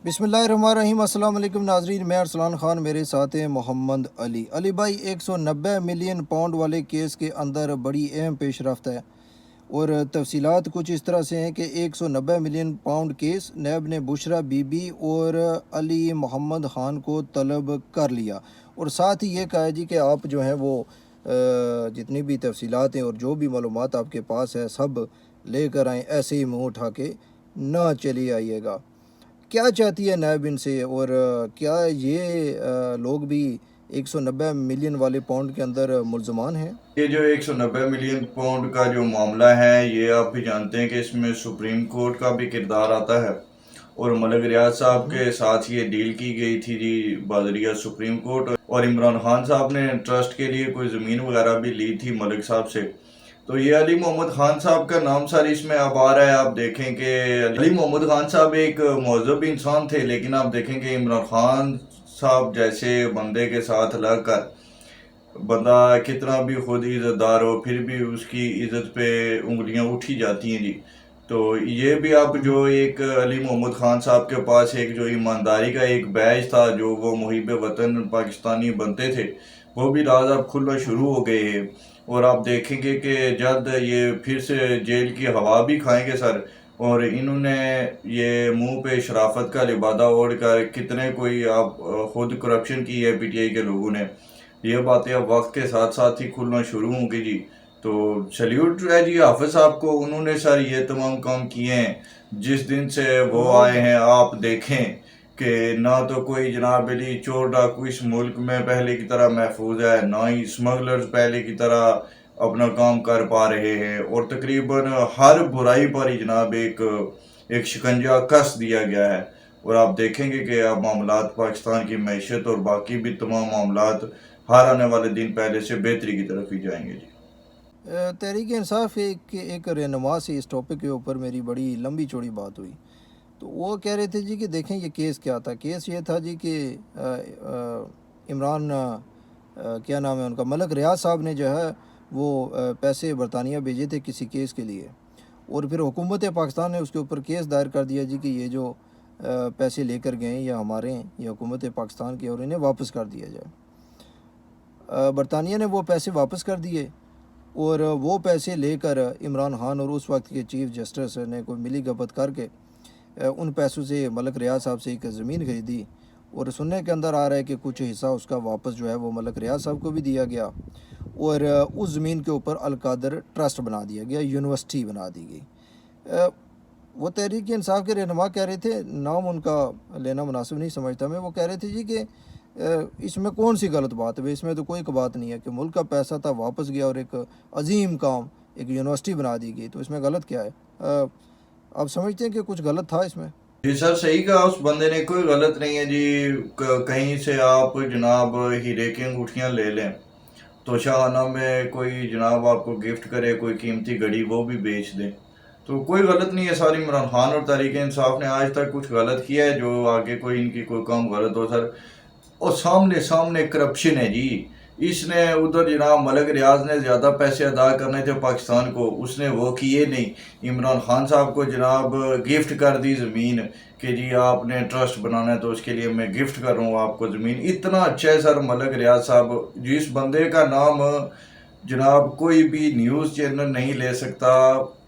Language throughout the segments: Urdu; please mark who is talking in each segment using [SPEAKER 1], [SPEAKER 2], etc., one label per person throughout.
[SPEAKER 1] بسم اللہ الرحمن الرحیم۔ السلام علیکم ناظرین، میں ارسلان خان، میرے ساتھ ہیں محمد علی۔ علی بھائی، 190 ملین پاؤنڈ والے کیس کے اندر بڑی اہم پیش رفت ہے، اور تفصیلات کچھ اس طرح سے ہیں کہ 190 ملین پاؤنڈ کیس نیب نے بشرا بی بی اور علی محمد خان کو طلب کر لیا، اور ساتھ ہی یہ کہا ہے جی کہ آپ جو ہیں وہ جتنی بھی تفصیلات ہیں اور جو بھی معلومات آپ کے پاس ہے سب لے کر آئیں، ایسے ہی منہ اٹھا کے نہ چلی آئیے گا۔ کیا چاہتی ہے نیب ان سے، اور کیا یہ لوگ بھی 190 ملین والے پاؤنڈ کے اندر ملزمان ہیں؟
[SPEAKER 2] یہ جو 190 ملین پاؤنڈ کا جو معاملہ ہے، یہ آپ بھی جانتے ہیں کہ اس میں سپریم کورٹ کا بھی کردار آتا ہے، اور ملک ریاض صاحب کے ساتھ یہ ڈیل کی گئی تھی جی بذریعہ سپریم کورٹ، اور عمران خان صاحب نے ٹرسٹ کے لیے کوئی زمین وغیرہ بھی لی تھی ملک صاحب سے۔ تو یہ علی محمد خان صاحب کا نام سر اس میں اب آ رہا ہے۔ آپ دیکھیں کہ علی محمد خان صاحب ایک مہذب انسان تھے، لیکن آپ دیکھیں کہ عمران خان صاحب جیسے بندے کے ساتھ لگ کر بندہ کتنا بھی خود عزت دار ہو، پھر بھی اس کی عزت پہ انگلیاں اٹھی جاتی ہیں جی۔ تو یہ بھی اب جو ایک علی محمد خان صاحب کے پاس ایک جو ایمانداری کا ایک بیج تھا، جو وہ محب وطن پاکستانی بنتے تھے، وہ بھی راز اب کھلنا شروع ہو گئے ہیں۔ اور آپ دیکھیں گے کہ جلد یہ پھر سے جیل کی ہوا بھی کھائیں گے سر، اور انہوں نے یہ منہ پہ شرافت کا لبادہ اوڑھ کر کتنے کوئی آپ خود کرپشن کی ہے پی ٹی آئی کے لوگوں نے، یہ باتیں اب وقت کے ساتھ ساتھ ہی کھلنا شروع ہوں گی جی۔ تو سیلیوٹ ہے جی حافظ صاحب کو، انہوں نے سر یہ تمام کام کیے ہیں۔ جس دن سے وہ آئے ہیں آپ دیکھیں کہ نہ تو کوئی جناب علی چور ڈاکو اس ملک میں پہلے کی طرح محفوظ ہے، نہ ہی اسمگلرز پہلے کی طرح اپنا کام کر پا رہے ہیں، اور تقریباً ہر برائی پر ہی جناب ایک شکنجہ کس دیا گیا ہے۔ اور آپ دیکھیں گے کہ اب معاملات پاکستان کی معیشت اور باقی بھی تمام معاملات ہر آنے والے دن پہلے سے بہتری کی طرف ہی جائیں گے جی۔
[SPEAKER 1] تحریک انصاف ایک رہنما سے اس ٹاپک کے اوپر میری بڑی لمبی چوڑی بات ہوئی، تو وہ کہہ رہے تھے جی کہ دیکھیں یہ کیس کیا تھا۔ کیس یہ تھا جی کہ عمران کیا نام ہے ان کا، ملک ریاض صاحب نے جو ہے وہ پیسے برطانیہ بھیجے تھے کسی کیس کے لیے، اور پھر حکومت پاکستان نے اس کے اوپر کیس دائر کر دیا جی کہ یہ جو پیسے لے کر گئے ہیں یہ ہمارے ہیں، یہ حکومت پاکستان کے، اور انہیں واپس کر دیا جائے۔ برطانیہ نے وہ پیسے واپس کر دیے، اور وہ پیسے لے کر عمران خان اور اس وقت کے چیف جسٹس نے کوئی ملی بھگت کر کے ان پیسوں سے ملک ریاض صاحب سے ایک زمین خریدی، اور سننے کے اندر آ رہا ہے کہ کچھ حصہ اس کا واپس جو ہے وہ ملک ریاض صاحب کو بھی دیا گیا، اور اس زمین کے اوپر القادر ٹرسٹ بنا دیا گیا، یونیورسٹی بنا دی گئی۔ وہ تحریک انصاف کے رہنما کہہ رہے تھے، نام ان کا لینا مناسب نہیں سمجھتا میں، وہ کہہ رہے تھے جی کہ اس میں کون سی غلط بات ہے؟ اس میں تو کوئی بات نہیں ہے کہ ملک کا پیسہ تھا واپس گیا، اور ایک عظیم کام ایک یونیورسٹی بنا دی گئی، تو اس میں غلط کیا ہے؟ آپ سمجھتے ہیں کہ کچھ غلط تھا اس میں؟
[SPEAKER 2] جی سر، صحیح کہا، اس بندے نے کوئی غلط نہیں ہے جی۔ کہیں سے آپ جناب ہیرے کی انگوٹھیاں لے لیں تو شاہانہ میں کوئی جناب آپ کو گفٹ کرے کوئی قیمتی گھڑی، وہ بھی بیچ دیں، تو کوئی غلط نہیں ہے۔ ساری عمران خان اور تحریک انصاف نے آج تک کچھ غلط کیا ہے جو آگے کوئی ان کی کوئی کام غلط ہو سر؟ اور سامنے کرپشن ہے جی۔ اس نے ادھر جناب ملک ریاض نے زیادہ پیسے ادا کرنے تھے پاکستان کو، اس نے وہ کیے نہیں۔ عمران خان صاحب کو جناب گفٹ کر دی زمین کہ جی آپ نے ٹرسٹ بنانا ہے تو اس کے لیے میں گفٹ کر رہا ہوں آپ کو زمین۔ اتنا اچھا ہے سر ملک ریاض صاحب، جس بندے کا نام جناب کوئی بھی نیوز چینل نہیں لے سکتا،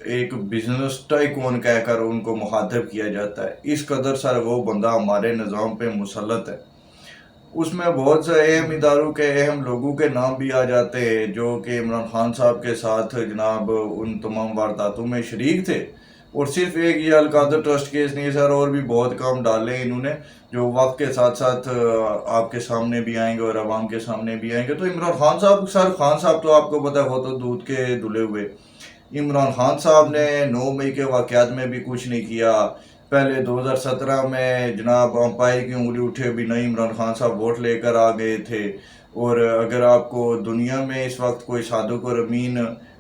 [SPEAKER 2] ایک بزنس ٹائکون کہہ کر ان کو مخاطب کیا جاتا ہے، اس قدر سر وہ بندہ ہمارے نظام پہ مسلط ہے۔ اس میں بہت سے اہم اداروں کے اہم لوگوں کے نام بھی آ جاتے ہیں جو کہ عمران خان صاحب کے ساتھ جناب ان تمام وارداتوں میں شریک تھے۔ اور صرف ایک یہ القادر ٹرسٹ کیس نہیں سر، اور بھی بہت کام ڈالے انہوں نے جو وقت کے ساتھ ساتھ آپ کے سامنے بھی آئیں گے اور عوام کے سامنے بھی آئیں گے۔ تو عمران خان صاحب، سر خان صاحب تو آپ کو پتہ ہے وہ تو دودھ کے دھلے ہوئے۔ عمران خان صاحب نے 9 مئی کے واقعات میں بھی کچھ نہیں کیا۔ پہلے 2017 میں جناب امپائر کی انگلی اٹھے بنا عمران خان صاحب ووٹ لے کر آ گئے تھے۔ اور اگر آپ کو دنیا میں اس وقت کوئی صادق اور امین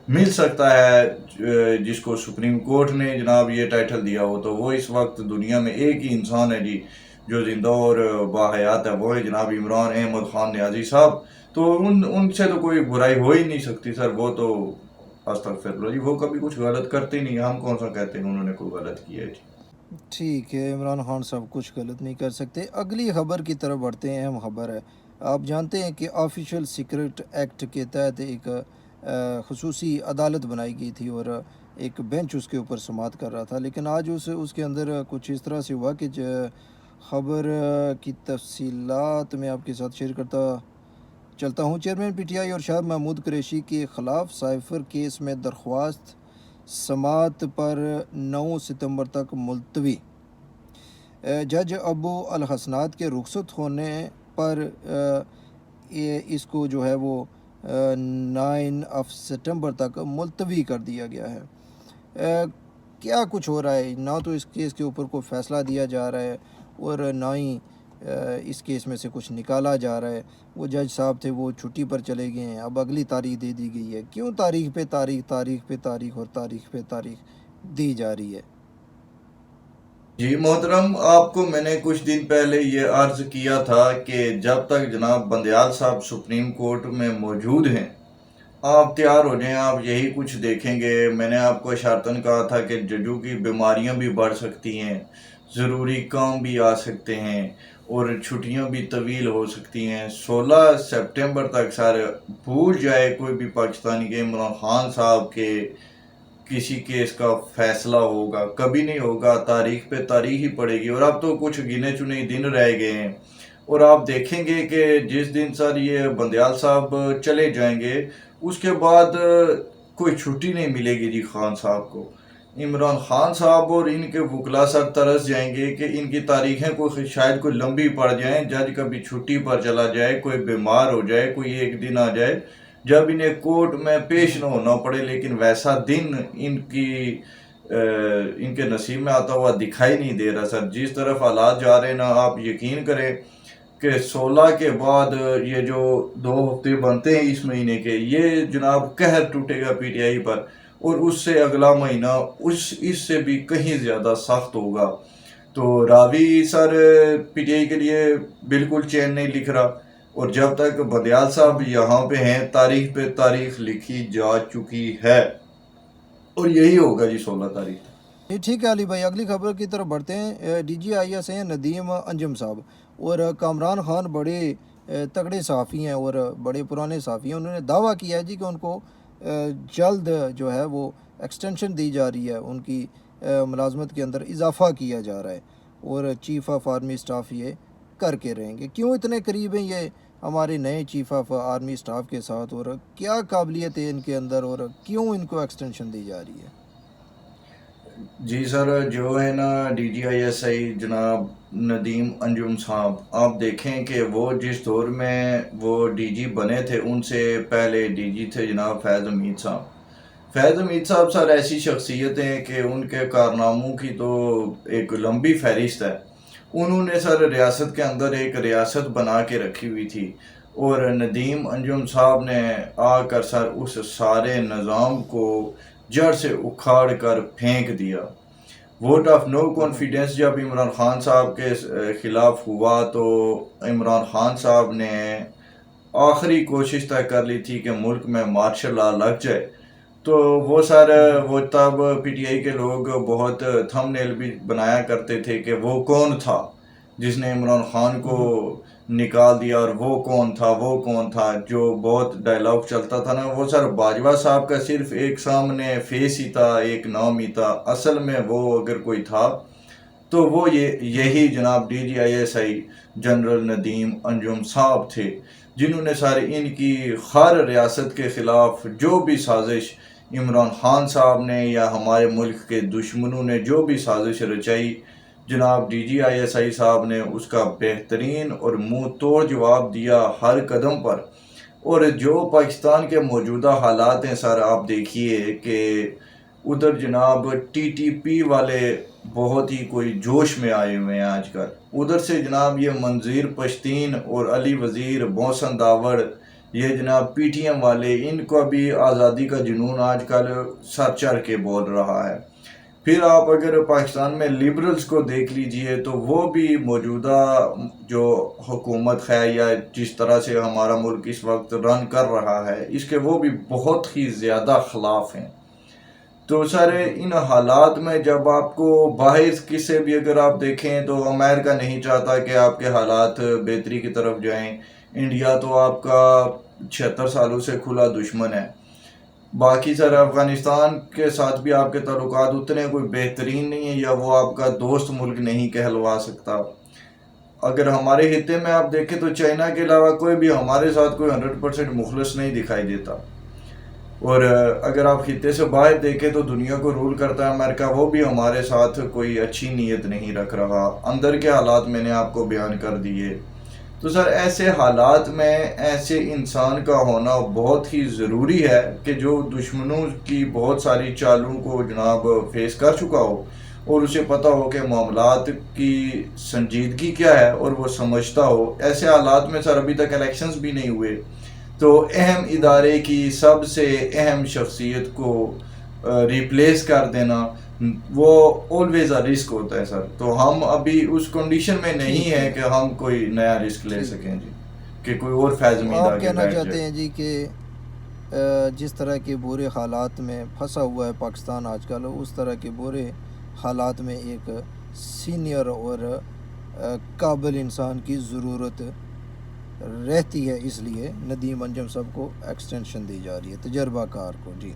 [SPEAKER 2] مل سکتا ہے جس کو سپریم کورٹ نے جناب یہ ٹائٹل دیا ہو، تو وہ اس وقت دنیا میں ایک ہی انسان ہے جی جو زندہ اور باحیات ہے، وہ ہے جناب عمران احمد خان نیازی صاحب۔ تو ان سے تو کوئی برائی ہو ہی نہیں سکتی سر، وہ تو استغفر اللہ جی، وہ کبھی کچھ غلط کرتے نہیں، ہم کون سا کہتے ہیں انہوں نے کوئی غلط کیا ہے جی۔
[SPEAKER 1] ٹھیک ہے، عمران خان صاحب کچھ غلط نہیں کر سکتے۔ اگلی خبر کی طرف بڑھتے ہیں، اہم خبر ہے۔ آپ جانتے ہیں کہ آفیشل سیکرٹ ایکٹ کے تحت ایک خصوصی عدالت بنائی گئی تھی اور ایک بینچ اس کے اوپر سماعت کر رہا تھا، لیکن آج اس کے اندر کچھ اس طرح سے ہوا کہ خبر کی تفصیلات میں آپ کے ساتھ شیئر کرتا چلتا ہوں۔ چیئرمین پی ٹی آئی اور شاہ محمود قریشی کے خلاف سائفر کیس میں درخواست سماعت پر 9 ستمبر تک ملتوی۔ جج ابو الحسنات کے رخصت ہونے پر اس کو جو ہے وہ 9 ستمبر تک ملتوی کر دیا گیا ہے۔ کیا کچھ ہو رہا ہے؟ نہ تو اس کیس کے اوپر کوئی فیصلہ دیا جا رہا ہے اور نہ ہی اس کیس میں سے کچھ نکالا جا رہا ہے۔ وہ جج صاحب تھے، وہ چھٹی پر چلے گئے ہیں، اب اگلی تاریخ دے دی گئی ہے۔ کیوں تاریخ پہ تاریخ، تاریخ پہ تاریخ اور تاریخ پہ تاریخ دی جا رہی ہے؟
[SPEAKER 2] جی محترم، آپ کو میں نے کچھ دن پہلے یہ عرض کیا تھا کہ جب تک جناب بندیال صاحب سپریم کورٹ میں موجود ہیں آپ تیار ہو جائیں، آپ یہی کچھ دیکھیں گے۔ میں نے آپ کو اشارتاً کہا تھا کہ ججوں کی بیماریاں بھی بڑھ سکتی ہیں، ضروری کام بھی آ سکتے ہیں اور چھٹیاں بھی طویل ہو سکتی ہیں۔ 16 سپٹمبر تک سر بھول جائے کوئی بھی پاکستانی کہ عمران خان صاحب کے کسی کیس کا فیصلہ ہوگا، کبھی نہیں ہوگا، تاریخ پہ تاریخ ہی پڑے گی۔ اور اب تو کچھ گنے چنے دن رہ گئے ہیں اور آپ دیکھیں گے کہ جس دن سر یہ بندیال صاحب چلے جائیں گے اس کے بعد کوئی چھٹی نہیں ملے گی جی خان صاحب کو۔ عمران خان صاحب اور ان کے وکلا سر ترس جائیں گے کہ ان کی تاریخیں شاید کوئی لمبی پڑ جائیں، جج کبھی چھٹی پر چلا جائے، کوئی بیمار ہو جائے، کوئی ایک دن آ جائے جب انہیں کورٹ میں پیش نہ ہونا پڑے، لیکن ویسا دن ان کے نصیب میں آتا ہوا دکھائی نہیں دے رہا سر۔ جس طرف حالات جا رہے ہیں نا، آپ یقین کریں کہ 16 کے بعد یہ جو 2 ہفتے بنتے ہیں اس مہینے کے، یہ جناب قہر ٹوٹے گا پی ٹی آئی پر، اور اس سے اگلا مہینہ اس سے بھی کہیں زیادہ سخت ہوگا۔ تو راوی سر پی ٹی آئی کے لیے بالکل چین نہیں لکھ رہا، اور جب تک بندیال صاحب یہاں پہ ہیں تاریخ پہ تاریخ لکھی جا چکی ہے، اور یہی ہوگا جی 16 تاریخ۔
[SPEAKER 1] یہ ٹھیک ہے علی بھائی، اگلی خبر کی طرف بڑھتے ہیں۔ ڈی جی آئی ایس ہیں ندیم انجم صاحب، اور کامران خان بڑے تگڑے صحافی ہیں اور بڑے پرانے صحافی ہیں۔ انہوں نے دعویٰ کیا ہے جی کہ ان کو جلد جو ہے وہ ایکسٹینشن دی جا رہی ہے، ان کی ملازمت کے اندر اضافہ کیا جا رہا ہے اور چیف آف آرمی سٹاف یہ کر کے رہیں گے۔ کیوں اتنے قریب ہیں یہ ہمارے نئے چیف آف آرمی سٹاف کے ساتھ، اور کیا قابلیت ہے ان کے اندر، اور کیوں ان کو ایکسٹینشن دی جا رہی ہے؟
[SPEAKER 2] جی سر، جو ہے نا ڈی جی آئی ایس آئی جناب ندیم انجم صاحب، آپ دیکھیں کہ وہ جس دور میں وہ ڈی جی بنے تھے ان سے پہلے ڈی جی تھے جناب فیض حمید صاحب۔ فیض حمید صاحب سر ایسی شخصیت ہیں کہ ان کے کارناموں کی تو ایک لمبی فہرست ہے۔ انہوں نے سر ریاست کے اندر ایک ریاست بنا کے رکھی ہوئی تھی، اور ندیم انجم صاحب نے آ کر سر اس سارے نظام کو جڑ سے اکھاڑ کر پھینک دیا۔ ووٹ آف نو کانفیڈنس جب عمران خان صاحب کے خلاف ہوا تو عمران خان صاحب نے آخری کوشش تک کر لی تھی کہ ملک میں مارشل لا لگ جائے، تو وہ سر وہ تب پی ٹی آئی کے لوگ بہت تھم نیل بھی بنایا کرتے تھے کہ وہ کون تھا جس نے عمران خان کو نکال دیا، اور وہ کون تھا جو بہت ڈائلاگ چلتا تھا نا، وہ سر باجوہ صاحب کا صرف ایک سامنے فیس ہی تھا، ایک نام ہی تھا، اصل میں وہ اگر کوئی تھا تو وہ یہی جناب D G I S I general Nadeem Anjum صاحب تھے، جنہوں نے سارے ان کی ہر ریاست کے خلاف جو بھی سازش عمران خان صاحب نے یا ہمارے ملک کے دشمنوں نے جو بھی سازش رچائی، جناب ڈی جی آئی ایس آئی صاحب نے اس کا بہترین اور منہ توڑ جواب دیا ہر قدم پر۔ اور جو پاکستان کے موجودہ حالات ہیں سر، آپ دیکھیے کہ ادھر جناب ٹی ٹی پی والے بہت ہی کوئی جوش میں آئے ہوئے ہیں آج کل، ادھر سے جناب یہ منظیر پشتین اور علی وزیر محسن داوڑ، یہ جناب پی ٹی ایم والے، ان کو بھی آزادی کا جنون آج کل سر چڑھ کے بول رہا ہے۔ پھر آپ اگر پاکستان میں لیبرلز کو دیکھ لیجئے تو وہ بھی موجودہ جو حکومت ہے یا جس طرح سے ہمارا ملک اس وقت رن کر رہا ہے اس کے وہ بھی بہت ہی زیادہ خلاف ہیں۔ تو سر ان حالات میں جب آپ کو باہر کسی بھی اگر آپ دیکھیں تو امریکہ نہیں چاہتا کہ آپ کے حالات بہتری کی طرف جائیں، انڈیا تو آپ کا 76 سالوں سے کھلا دشمن ہے، باقی سر افغانستان کے ساتھ بھی آپ کے تعلقات اتنے کوئی بہترین نہیں ہیں، یا وہ آپ کا دوست ملک نہیں کہلوا سکتا۔ اگر ہمارے خطے میں آپ دیکھیں تو چائنا کے علاوہ کوئی بھی ہمارے ساتھ کوئی 100% مخلص نہیں دکھائی دیتا، اور اگر آپ خطے سے باہر دیکھیں تو دنیا کو رول کرتا ہے امریکہ، وہ بھی ہمارے ساتھ کوئی اچھی نیت نہیں رکھ رہا۔ اندر کے حالات میں نے آپ کو بیان کر دیے۔ تو سر ایسے حالات میں ایسے انسان کا ہونا بہت ہی ضروری ہے کہ جو دشمنوں کی بہت ساری چالوں کو جناب فیس کر چکا ہو، اور اسے پتہ ہو کہ معاملات کی سنجیدگی کیا ہے اور وہ سمجھتا ہو۔ ایسے حالات میں سر ابھی تک الیکشنز بھی نہیں ہوئے، تو اہم ادارے کی سب سے اہم شخصیت کو ریپلیس کر دینا وہ آلویز اے رسک ہوتا ہے سر۔ تو ہم ابھی اس کنڈیشن میں نہیں
[SPEAKER 1] ٹھیک
[SPEAKER 2] ہیں
[SPEAKER 1] ہے،
[SPEAKER 2] کہ ہم کوئی نیا رسک لے
[SPEAKER 1] ٹھیک
[SPEAKER 2] سکیں
[SPEAKER 1] ہے۔
[SPEAKER 2] جی، کہ کوئی اور فیض
[SPEAKER 1] تو
[SPEAKER 2] امید
[SPEAKER 1] آپ
[SPEAKER 2] آگے
[SPEAKER 1] کہنا
[SPEAKER 2] بیٹھ
[SPEAKER 1] چاہتے
[SPEAKER 2] جائے۔
[SPEAKER 1] ہیں جی کہ جس طرح کے برے حالات میں پھنسا ہوا ہے پاکستان آج کل، اس طرح کے برے حالات میں ایک سینئر اور قابل انسان کی ضرورت رہتی ہے، اس لیے ندیم انجم صاحب کو ایکسٹینشن دی جا رہی ہے، تجربہ کار کو۔ جی